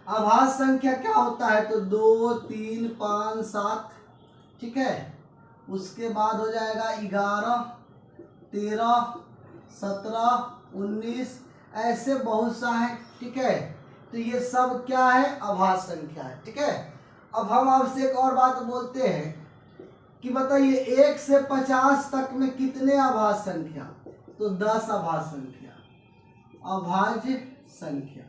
अभाज्य संख्या क्या होता है, तो 2 3 5 7, ठीक है। उसके बाद हो जाएगा 11 13 17 19, ऐसे बहुत सा है, ठीक है। तो ये सब क्या है, अभाज्य संख्या है, ठीक है। अब हम आपसे एक और बात बोलते हैं कि बताइए 1 से 50 तक में कितने अभाज्य संख्या, तो 10 अभाज्य संख्या। अभाज्य संख्या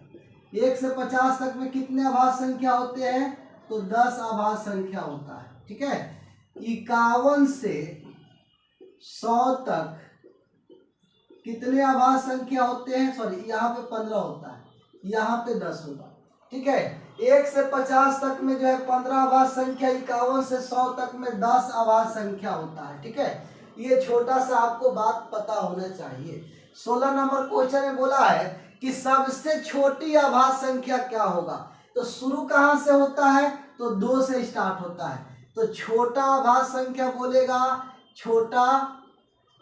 1 से 50 तक में कितने अभाज्य संख्या होते हैं, तो 10 अभाज्य संख्या होता है, ठीक है। 51 से 100 तक कितने अभाज्य संख्या होते हैं, सॉरी यहाँ पे 15 होता है, यहाँ पे 10 होगा, ठीक है। 1 से 50 तक में जो है 15 अभाज्य संख्या, 51 से 100 तक में 10 अभाज्य संख्या होता है, ठीक है। ये छोटा सा आपको बात पता होना चाहिए। 16 नंबर क्वेश्चन में बोला है कि सबसे छोटी अभाज्य संख्या क्या होगा, तो शुरू कहाँ से होता है, तो 2 से स्टार्ट होता है। तो छोटा अभाज्य संख्या बोलेगा छोटा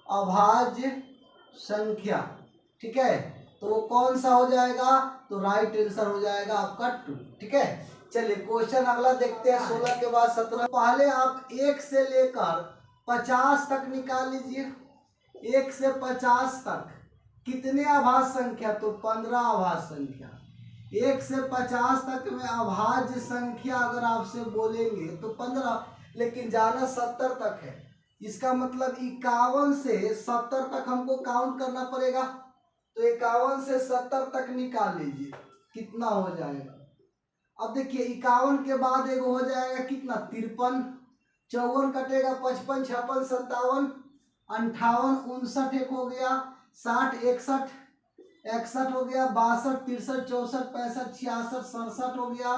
अभाज्य संख्या, ठीक है। तो वो कौन सा हो जाएगा, तो राइट आंसर हो जाएगा आपका 2, ठीक है। चलिए क्वेश्चन अगला देखते हैं। 16 के बाद 17। पहले आप 1 से लेकर 50 तक निकाल लीजिए। 1 से 50 तक कितने अभाज्य संख्या, तो 15 अभाज्य संख्या। 1 से 50 तक में अभाज्य संख्या अगर आपसे बोलेंगे तो 15, लेकिन जाना 70 तक है। इसका मतलब 51 से 70 तक हमको काउंट करना पड़ेगा। तो 51 से 70 तक निकाल लीजिए, कितना हो जाएगा। अब देखिए 51 के बाद एक हो जाएगा कितना, 53, 54 कटेगा, 55 56 57 58 59 एक हो गया, 60 61 61 हो गया, 62 63 64 65 66 67 हो गया,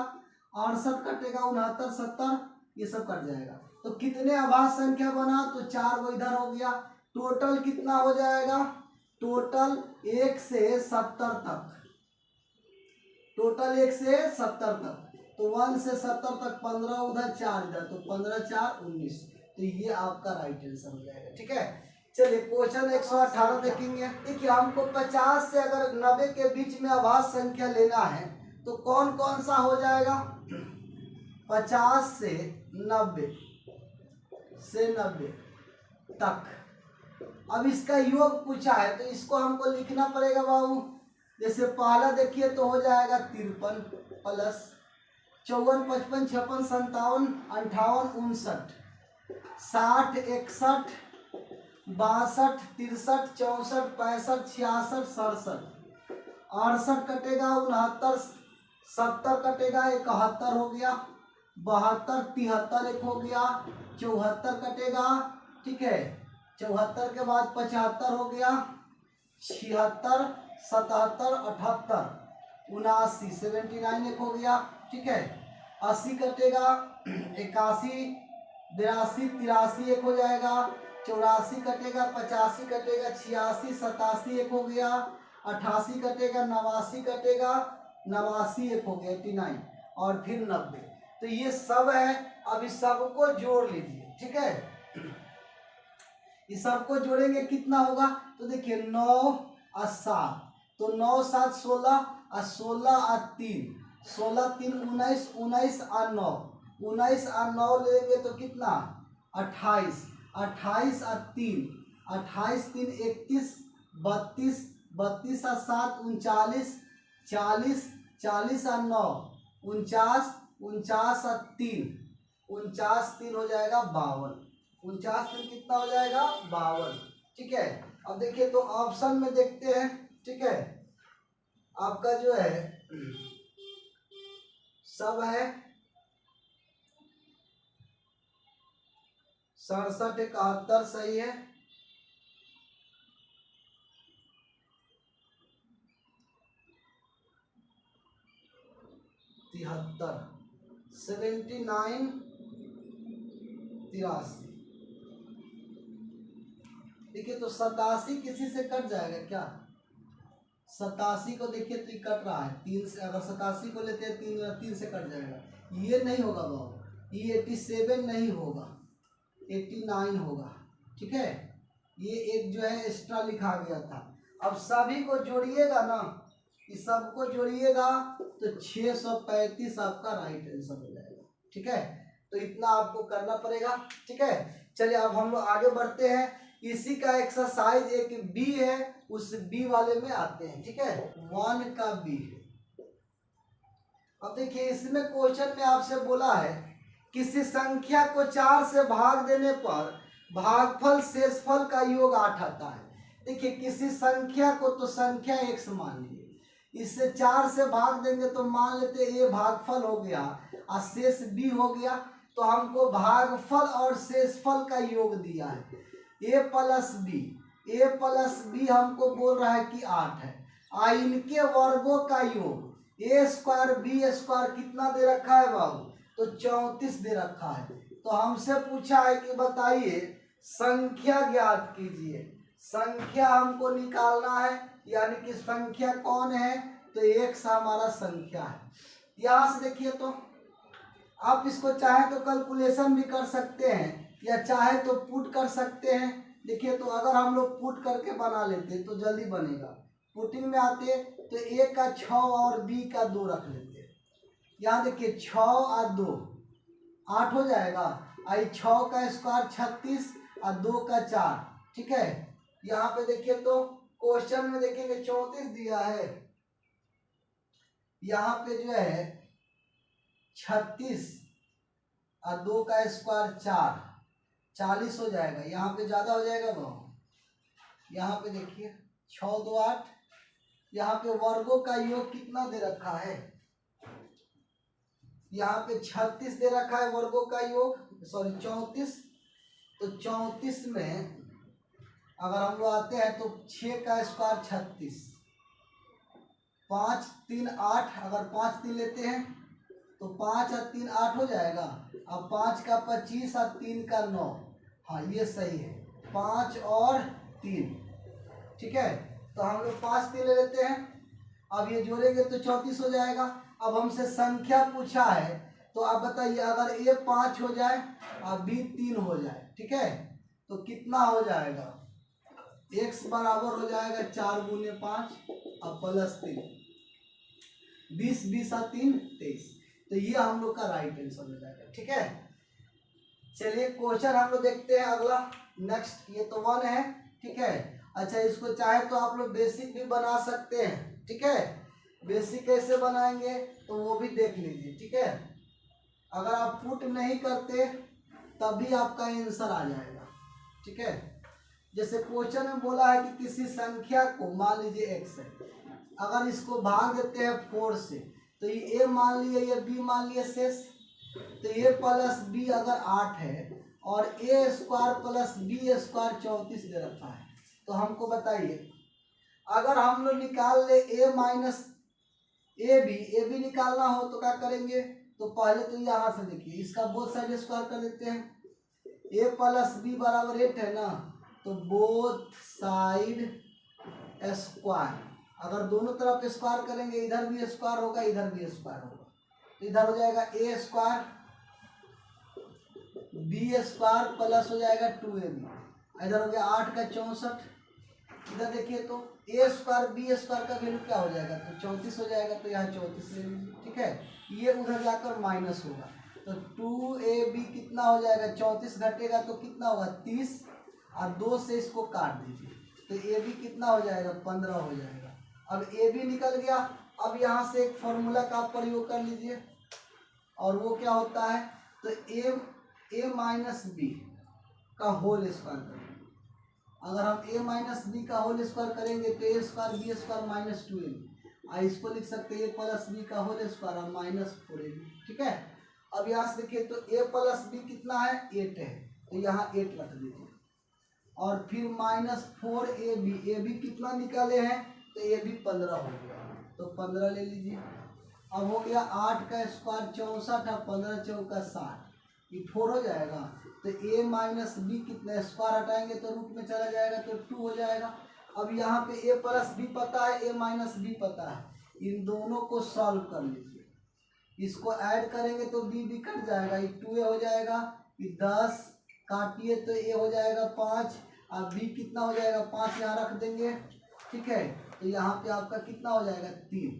68 कटेगा, 69 70, ये सब कट जाएगा। तो कितने अभाज्य संख्या बना, तो 4 वो इधर हो गया। टोटल कितना हो जाएगा, टोटल 1 से 70 तक, टोटल 1 से 70 तक। तो 1 से 70 तक 15 उधर 4 इधर, तो 15 4 19। तो ये आपका राइट आंसर हो जाएगा, ठीक है। चलिए क्वेश्चन 118 देखेंगे। देखिए हमको 50 से अगर 90 के बीच में अभाज्य संख्या लेना है तो कौन कौन सा हो जाएगा, 50 से 90 तक। अब इसका योग पूछा है तो इसको हमको लिखना पड़ेगा बाबू। जैसे पहला देखिए तो हो जाएगा 53 प्लस 54 55 56 57 58 59 60 61 62 63 64 65 66 67 68 कटेगा, 69 70 कटेगा, 71 हो गया, 72 73 एक हो गया, 74 कटेगा, ठीक है। 74 के बाद 75 हो गया, 76 77 78 79 79 एक हो गया, ठीक है। 80 कटेगा, 81 82 83 एक हो जाएगा, 84 कटेगा, 85 कटेगा, 86 87 एक हो गया, 88 कटेगा, 89 कटेगा, 89 एक हो गया, 89, और फिर 90। तो ये सब है। अब इस सबको जोड़ लीजिए, ठीक है। इस सबको जोड़ेंगे कितना होगा, तो देखिए 9 और 7, तो 9 7 16 और 16 और 3 16 3 19 19 और 9 19 और 9 लेंगे तो कितना 28 28 और 3 28 3 31 32 32 और 7 39 40 40 और 9 49 49 और 3 49 3 हो जाएगा 52, 49 3 कितना हो जाएगा 52, ठीक है। अब देखिए तो ऑप्शन में देखते हैं, ठीक है। आपका जो है सब है 67 71 सही है, 73 79 83। देखिए तो 87 किसी से कट जाएगा क्या, 87 को देखिए तो कट रहा है 3 से, अगर 87 को लेते हैं 3 से कट जाएगा, ये नहीं होगा बाबू, ये 87 नहीं होगा, 89 होगा, ठीक है। ये एक जो है एक्स्ट्रा लिखा गया था। अब सभी को जोड़िएगा ना इस सबको जोड़िएगा तो 635 आपका राइट आंसर हो जाएगा। ठीक है, तो इतना आपको करना पड़ेगा। ठीक है, चलिए अब हम लोग आगे बढ़ते हैं। इसी का एक्सरसाइज एक बी है, उस बी वाले में आते हैं। ठीक है, 1 का बी। अब देखिए इसमें क्वेश्चन में आपसे बोला है किसी संख्या को 4 से भाग देने पर भागफल शेषफल का योग 8 आता है। देखिए किसी संख्या को तो संख्या x मान लीजिए, इससे 4 से भाग देंगे तो मान लेते a भागफल हो गया और शेष b हो गया। तो हमको भागफल और शेषफल का योग दिया है a प्लस b हमको बोल रहा है कि 8 है। इनके वर्गों का योग a स्क्वायर b स्क्वायर कितना दे रखा है बाबू, तो 34 दे रखा है। तो हमसे पूछा है कि बताइए संख्या ज्ञात कीजिए। संख्या हमको निकालना है, यानी कि संख्या कौन है, तो x हमारा संख्या है। यहाँ से देखिए तो आप इसको चाहे तो कैलकुलेशन भी कर सकते हैं या चाहे तो पुट कर सकते हैं। देखिए तो अगर हम लोग पुट करके बना लेते तो जल्दी बनेगा। पुटिंग में आते तो a का 6 और b का 2 रख लेते। यहाँ देखिए 6 और 2 8 हो जाएगा। 6 का स्क्वायर 36 और 2 का 4। ठीक है, यहाँ पे देखिए तो क्वेश्चन में देखेंगे 34 दिया है, यहाँ पे जो है 36 और 2 का स्क्वायर 4, 40 हो जाएगा। यहाँ पे ज्यादा हो जाएगा बाबू। यहाँ पे देखिए 6 2 8, यहाँ पे वर्गों का योग कितना दे रखा है, यहाँ पे 36 दे रखा है वर्गों का योग, सॉरी 34। तो 34 में अगर हम लोग आते हैं तो 6 का स्क्वायर 36, 5 3 8, अगर 5 3 लेते हैं तो 5 और 3 8 हो जाएगा। अब 5 का 25 और 3 का 9, हाँ ये सही है, 5 और 3। ठीक है, तो हम लोग 5 3 ले लेते हैं। अब ये जोड़ेंगे तो 34 हो जाएगा। अब हमसे संख्या पूछा है तो आप बताइए अगर a 5 हो जाए और b 3 हो जाए, ठीक है, तो कितना हो जाएगा, x बराबर हो जाएगा 4 गुने 5 और प्लस 3, 20 20 और 3 23। तो ये हम लोग का राइट आंसर हो जाएगा। ठीक है, चलिए क्वेश्चन हम लोग देखते हैं अगला नेक्स्ट। ये तो 1 है। ठीक है, अच्छा इसको चाहे तो आप लोग बेसिक भी बना सकते हैं। ठीक है, बेसिक कैसे बनाएंगे तो वो भी देख लीजिए। ठीक है, अगर आप पुट नहीं करते तभी आपका आंसर आ जाएगा। ठीक है, जैसे क्वेश्चन में बोला है कि किसी संख्या को मान लीजिए x है, अगर इसको भाग देते हैं 4 से तो ये a मान लिए, ये b मान लिए शेष। तो a प्लस b अगर 8 है और a square plus b square 34 दे रखा है, तो हमको बताइए अगर हम लोग निकाल ले a माइनस ए बी निकालना हो तो क्या करेंगे, तो पहले तो यहाँ से देखिए इसका बोथ साइड स्क्वायर कर देते हैं। a प्लस बी बराबर 8 है ना, तो बोथ साइड स्क्वायर, अगर दोनों तरफ स्क्वायर करेंगे इधर भी स्क्वायर होगा इधर भी स्क्वायर होगा, तो इधर हो जाएगा a square b square plus हो जाएगा 2ab, इधर हो गया 8 का 64। इधर देखिए तो a स्क्वायर बी स्क्वायर का वैल्यू क्या हो जाएगा, तो 34 हो जाएगा, तो यहाँ 34 ले लीजिए। ठीक है, ये उधर जाकर माइनस होगा तो 2ab कितना हो जाएगा, 34 घटेगा तो कितना होगा 30, और 2 से इसको काट दीजिए तो ab कितना हो जाएगा 15 हो जाएगा। अब ab निकल गया। अब यहाँ से एक फॉर्मूला का प्रयोग कर लीजिए और वो क्या होता है, तो a माइनस बी का होल स्क्वायर करेंगे। अगर हम a माइनस बी का होल स्क्वायर करेंगे तो a square b square minus 2ab, इसको लिख सकते हैं a प्लस बी का होल स्क्वायर और माइनस 4ab। ठीक है, अब यहाँ से देखिए तो a प्लस बी कितना है 8 है, तो यहाँ 8 रख दीजिए और फिर माइनस 4ab कितना निकाले हैं, तो ab 15 हो गया, तो 15 ले लीजिए। अब हो गया 8 का स्क्वायर 64 और 15 चौका 60, ये 4 हो जाएगा। तो a माइनस बी कितना, स्क्वायर हटाएंगे तो रूट में चला जाएगा तो 2 हो जाएगा। अब यहाँ पे a प्लस बी पता है, a माइनस बी पता है, इन दोनों को सॉल्व कर लीजिए, इसको ऐड करेंगे तो b भी कट जाएगा, ये 2a हो जाएगा, ये 10 काटिए तो a हो जाएगा 5 और b कितना हो जाएगा 5 यहाँ रख देंगे। ठीक है, तो तो यहाँ पे आपका कितना हो जाएगा 3।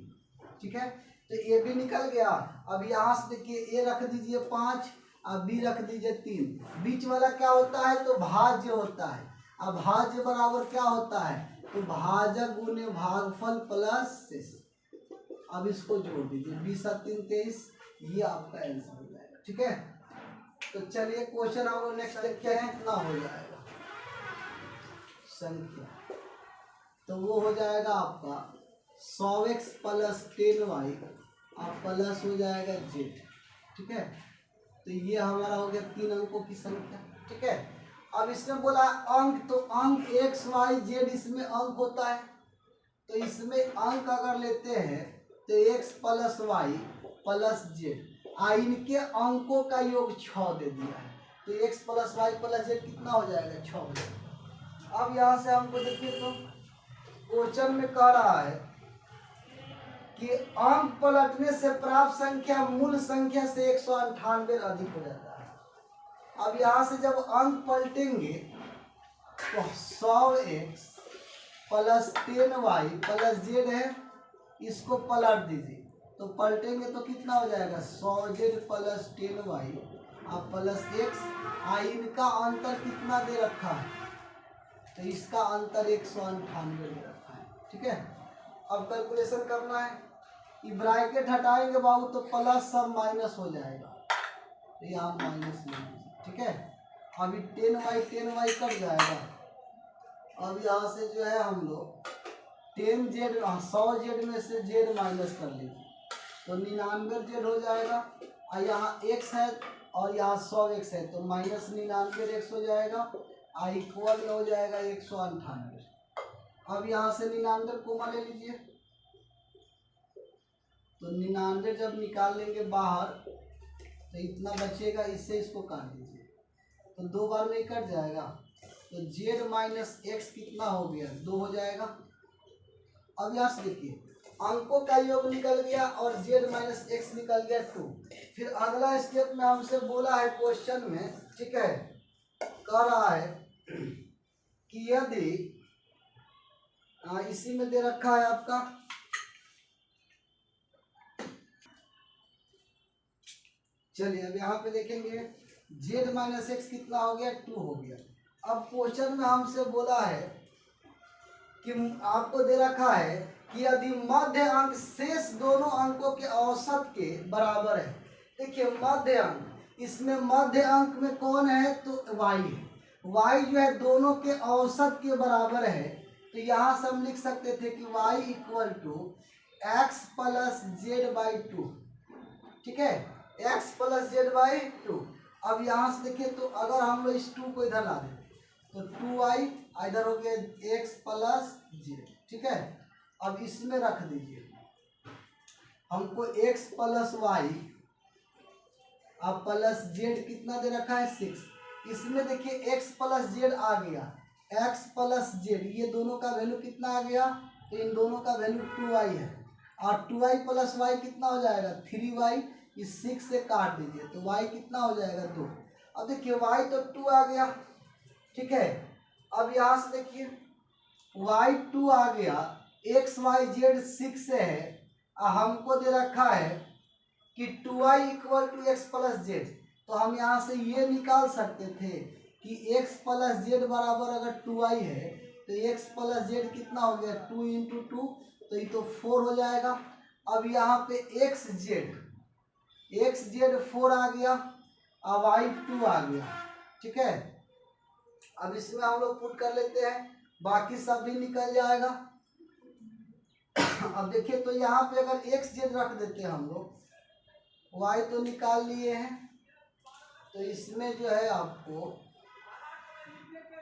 ठीक है, तो ए भी निकल गया। अब यहाँ से देखिए ए रख दीजिए 5, अब बी रख दीजिए 3। बीच वाला क्या होता है, तो भाज्य होता है। अब भाज्य बराबर क्या होता है, तो भाजक गुने भागफल प्लस शेष। अब इसको जोड़ दीजिए 20 और 3 23, ये आपका आंसर हो जाएगा। ठीक है, तो चलिए क्वेश्चन हम लोग नेक्स्ट देखते हैं कितना हो जाएगा संख्या। तो वो हो जाएगा आपका 100x प्लस 10y और प्लस हो जाएगा z। ठीक है, तो ये हमारा हो गया 3 अंकों की संख्या। ठीक है, अब इसमें बोला अंक, तो अंक x y z इसमें अंक होता है। तो इसमें अंक अगर लेते हैं तो x plus y plus z, इनके अंकों का योग 6 दे दिया है। तो x plus y plus z कितना हो जाएगा 6 हो जाएगा। अब यहाँ से हमको देखिए तो क्वेश्चन में कह रहा है कि अंक पलटने से प्राप्त संख्या मूल संख्या से 198 अधिक हो जाता है। अब यहाँ से जब अंक पलटेंगे तो 100x plus 10y plus z है, इसको पलट दीजिए तो पलटेंगे तो कितना हो जाएगा 100z प्लस 10y और प्लस x। इनका अंतर कितना दे रखा है, तो इसका अंतर 198 दे रखा है। ठीक है, अब कैलकुलेशन करना है। ये ब्रैकेट हटाएंगे बाबू तो प्लस सब माइनस हो जाएगा, तो यहाँ माइनस ले लीजिए। ठीक है, अभी 10y कट जाएगा। अब यहाँ से जो है हम लोग 10z 100z में से z माइनस कर लीजिए तो 99z हो जाएगा। और यहाँ x है और यहाँ 100x है तो माइनस 99x हो जाएगा और इक्वल में हो जाएगा 198। अब यहाँ से 99 कोमा ले लीजिए तो 99 जब निकाल लेंगे बाहर तो इतना बचेगा, इससे इसको काट दीजिए तो 2 बार में ही कट जाएगा। तो z माइनस एक्स कितना हो गया 2 हो जाएगा। अब यहाँ से देखिए अंकों का योग निकल गया और z माइनस एक्स निकल गया 2। फिर अगला स्टेप में हमसे बोला है क्वेश्चन में, ठीक है, कह रहा है कि यदि इसी में दे रखा है आपका चलिए अब यहाँ पे देखेंगे z माइनस एक्स कितना हो गया 2 हो गया। अब क्वेश्चन में हमसे बोला है कि आपको दे रखा है कि यदि मध्य अंक शेष दोनों अंकों के औसत के बराबर है। देखिए मध्य अंक, इसमें मध्य अंक में कौन है तो y है। y जो है दोनों के औसत के बराबर है तो यहाँ से हम लिख सकते थे कि y equal to x plus z by 2। ठीक है, x प्लस जेड बाई 2। अब यहाँ से देखिए तो अगर हम लोग इस 2 को इधर ला दें तो 2y इधर हो गया x प्लस जेड। ठीक है, अब इसमें रख दीजिए हमको x प्लस वाई अब प्लस जेड कितना दे रखा है 6। इसमें देखिए x प्लस जेड आ गया, x प्लस जेड ये दोनों का वैल्यू कितना आ गया, तो इन दोनों का वैल्यू 2y है और 2y प्लस वाई कितना हो जाएगा 3y। इस 6 से काट दीजिए तो y कितना हो जाएगा 2। अब देखिए y तो 2 आ गया। ठीक है, अब यहाँ से देखिए y 2 आ गया, x y z 6 से है और हमको दे रखा है कि 2y equal to x plus z. तो हम यहाँ से ये निकाल सकते थे कि x प्लस जेड बराबर अगर 2y है तो x प्लस जेड कितना हो गया 2 इंटू 2 तो ये तो 4 हो जाएगा। अब यहाँ पे एक्स जेड 4 आ गया और y 2 आ गया। ठीक है, अब इसमें हम लोग पुट कर लेते हैं, बाकी सब भी निकल जाएगा। अब देखिए तो यहाँ पे अगर एक्स जेड रख देते हैं हम लोग, y तो निकाल लिए हैं तो इसमें जो है आपको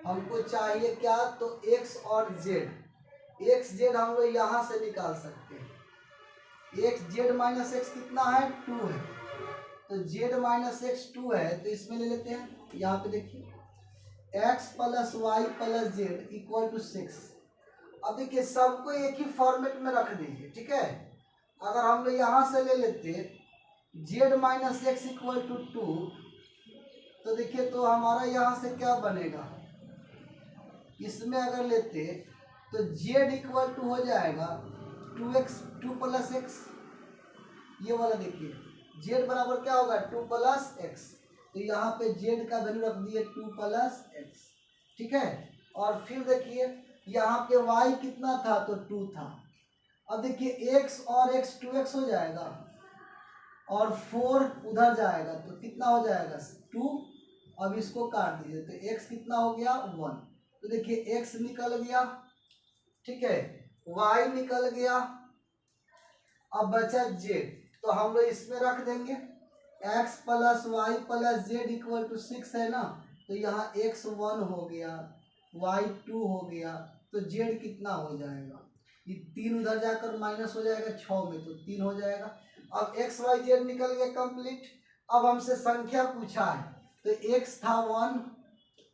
हमको चाहिए क्या तो x और z हम लोग यहाँ से निकाल सकते हैं। x z माइनस एक्स कितना है 2 है तो z माइनस एक्स 2 है तो इसमें ले लेते हैं। यहाँ पे देखिए x plus y plus z equal to 6। अब देखिए सबको एक ही फॉर्मेट में रख दीजिए। ठीक है, अगर हम लोग यहाँ से ले लेते z minus x equal to 2 तो देखिए तो हमारा यहाँ से क्या बनेगा, इसमें अगर लेते तो जेड इक्वल टू हो जाएगा 2x 2 प्लस एक्स। ये वाला देखिए जेड बराबर क्या होगा 2 प्लस एक्स, तो यहाँ पे जेड का वैल्यू रख दिए 2 प्लस एक्स, ठीक है। और फिर देखिए यहाँ पे y कितना था तो 2 था। अब देखिए x और x 2x हो जाएगा और 4 उधर जाएगा तो कितना हो जाएगा 2। अब इसको काट दीजिए तो x कितना हो गया 1, तो देखिए x निकल गया, ठीक है, y निकल गया। अब बचा z, तो हम लोग इसमें रख देंगे x plus y plus z equal to 6 है ना, तो यहाँ x 1 हो गया y 2 हो गया, तो z कितना हो जाएगा, ये 3 उधर जाकर माइनस हो जाएगा 6 में, तो 3 हो जाएगा। अब x y z निकल गया कंप्लीट। अब हमसे संख्या पूछा है तो x था 1,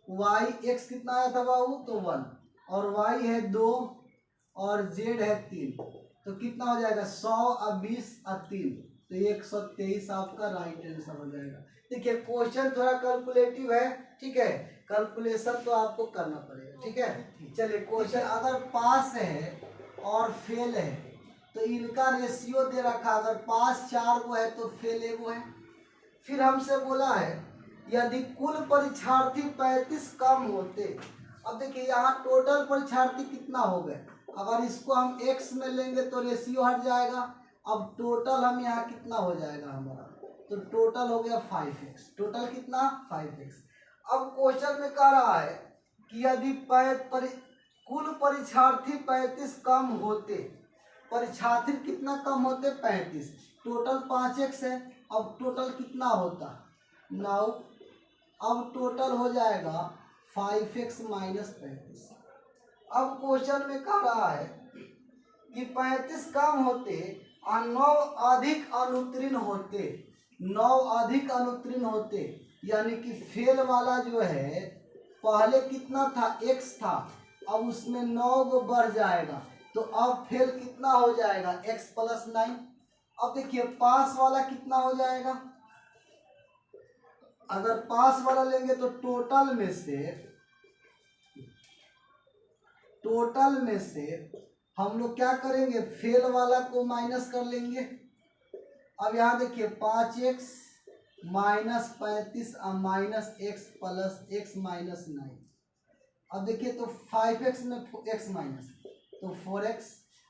y x कितना आया था बाबू तो 1, और y है 2 और z है 3, तो कितना हो जाएगा 100 और 20 और 3, तो 123 आपका राइट आंसर हो जाएगा। देखिए क्वेश्चन थोड़ा कैलकुलेटिव है, ठीक है, कैलकुलेशन तो आपको करना पड़ेगा, ठीक है। चलिए क्वेश्चन अगर पास है और फेल है तो इनका रेशियो दे रखा, अगर पास 4 को है तो फेल 1 है। फिर हमसे बोला है यदि कुल परीक्षार्थी 35 कम होते। अब देखिए यहाँ टोटल परीक्षार्थी कितना हो गए, अगर इसको हम x में लेंगे तो रेशियो हट जाएगा। अब टोटल हम यहाँ कितना हो जाएगा हमारा, तो टोटल हो गया 5x, टोटल कितना 5x। अब क्वेश्चन में कह रहा है कि यदि कुल परीक्षार्थी 35 कम होते, परीक्षार्थी कितना कम होते 35, टोटल 5x है, अब टोटल कितना होता 9, अब टोटल हो जाएगा 5x माइनस 35। अब क्वेश्चन में कह रहा है कि 35 कम होते और 9 अधिक अनुत्तीर्ण होते, 9 अधिक अनुत्तीर्ण होते, यानी कि फेल वाला जो है पहले कितना था x था, अब उसमें 9 को बढ़ जाएगा, तो अब फेल कितना हो जाएगा x प्लस 9। अब देखिए पास वाला कितना हो जाएगा, अगर पास वाला लेंगे तो टोटल में से हम लोग क्या करेंगे फेल वाला को माइनस कर लेंगे। अब यहाँ देखिए 5x minus 35 minus x plus x minus 9। अब देखिए तो 5x में x माइनस तो 4x,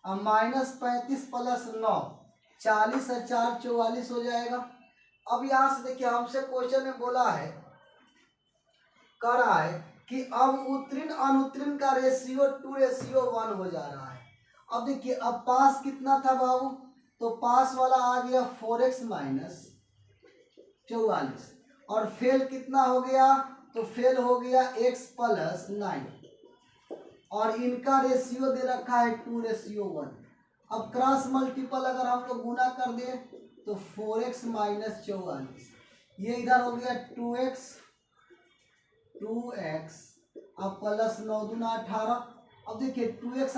अब माइनस 35 प्लस 9 40 और 4 44 हो जाएगा। अब यहाँ से देखिए हमसे क्वेश्चन में बोला है, कह रहा है कि अब उत्तीर्ण अनुत्तीर्ण का रेशियो 2:1 हो जा रहा है। अब देखिए अब पास कितना था बाबू, तो पास वाला आ गया 4x माइनस 44, और फेल कितना हो गया, तो फेल हो गया x प्लस 9, और इनका रेशियो दे रखा है 2:1। अब क्रॉस मल्टीपल अगर हम लोग गुना कर दे तो 4x माइनस 44, ये इधर हो गया 2x अब प्लस 9 दूना 18। अब देखिए 2x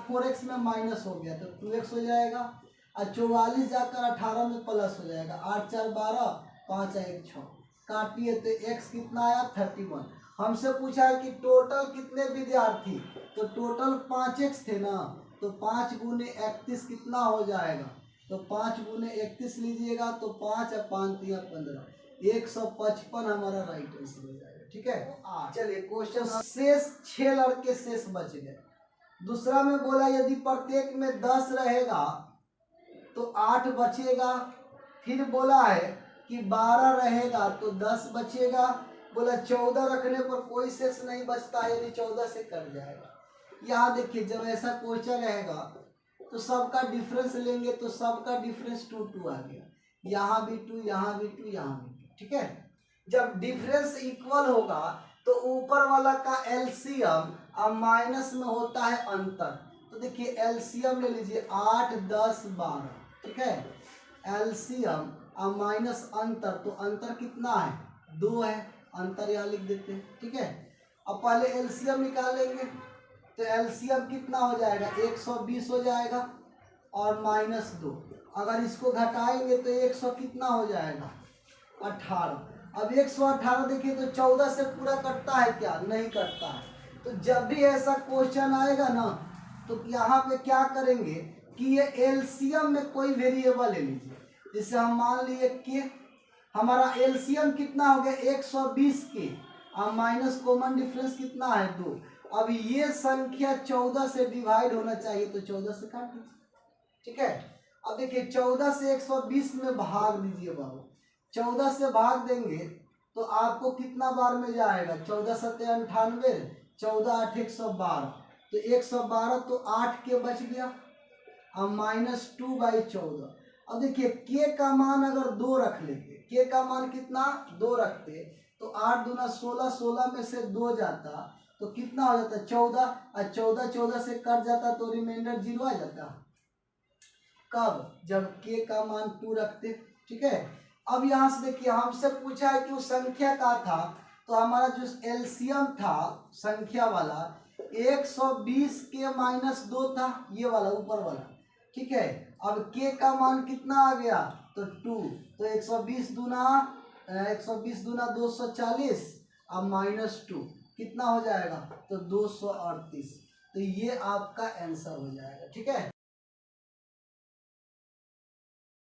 4x में माइनस हो गया तो 2x हो जाएगा, और 44 जाकर 18 में प्लस हो जाएगा, 8 4 12 5 1 6, काटिए तो x कितना आया 31। हमसे पूछा है कि टोटल कितने विद्यार्थी, तो टोटल 5x थे ना, तो 5 गुने 31 कितना हो जाएगा, तो 5 गुने 31 लीजिएगा तो 5 और 5 15, 155 हमारा राइट आंसर हो जाएगा, ठीक है। चलिए क्वेश्चन शेष 6 लड़के शेष बच गए। दूसरा में बोला यदि प्रत्येक में 10 रहेगा तो 8 बचेगा। फिर बोला है कि 12 रहेगा तो 10 बचेगा। बोला 14 रखने पर कोई शेष नहीं बचता, यदि 14 से कट जाएगा। यहाँ देखिए जब ऐसा क्वेश्चन रहेगा तो सबका डिफरेंस लेंगे तो सबका डिफरेंस 2 2 आ गया, यहाँ भी 2 यहाँ भी 2 यहाँ भी 2, ठीक है। जब डिफरेंस इक्वल होगा तो ऊपर वाला का एलसीएम और माइनस में होता है अंतर। तो देखिए एलसीएम ले लीजिए 8 10 12, ठीक है, एलसीएम और माइनस अंतर, तो अंतर कितना है 2 है, अंतर यहाँ लिख देते हैं, ठीक है। अब पहले एलसीएम निकालेंगे तो एलसीएम कितना हो जाएगा 120 हो जाएगा और माइनस 2, अगर इसको घटाएंगे तो 100 कितना हो जाएगा 18। अब 118 देखिए तो 14 से पूरा कटता है क्या, नहीं कटता है। तो जब भी ऐसा क्वेश्चन आएगा ना तो यहाँ पे क्या करेंगे कि ये एलसीएम में कोई वेरिएबल ले लीजिए। जैसे हम मान लिए के, हमारा एलसीएम कितना हो गया 120 के, अब माइनस कॉमन डिफरेंस कितना है 2। अब ये संख्या 14 से डिवाइड होना चाहिए, तो 14 से काट दीजिए। ठीक है, अब देखिए 14 से 120 में भाग दीजिए बाबू। 14 से भाग देंगे तो आपको कितना बार में जाएगा, 14 सत्ते 98, 14 8 112, तो 112 तो 8 के बच गया। अब -2/14। अब देखिए के का मान अगर 2 रख लेते, के का मान कितना 2 रखते, तो 8 दूना 16, 16 में से 2 जाता तो कितना हो जाता 14, और 14 14 से कट जाता तो रिमाइंडर 0 आ जाता। कब, जब के का मान 2 रखते। ठीक है, अब यहाँ से देखिए हमसे पूछा है कि उस संख्या का था, तो हमारा जो एलसीएम था संख्या वाला 120 के -2 था, ये वाला ऊपर वाला। ठीक है, अब के का मान कितना आ गया तो 2, तो 120 दूना 240, अब -2 कितना हो जाएगा तो 238। तो ये आपका आंसर हो जाएगा। ठीक है।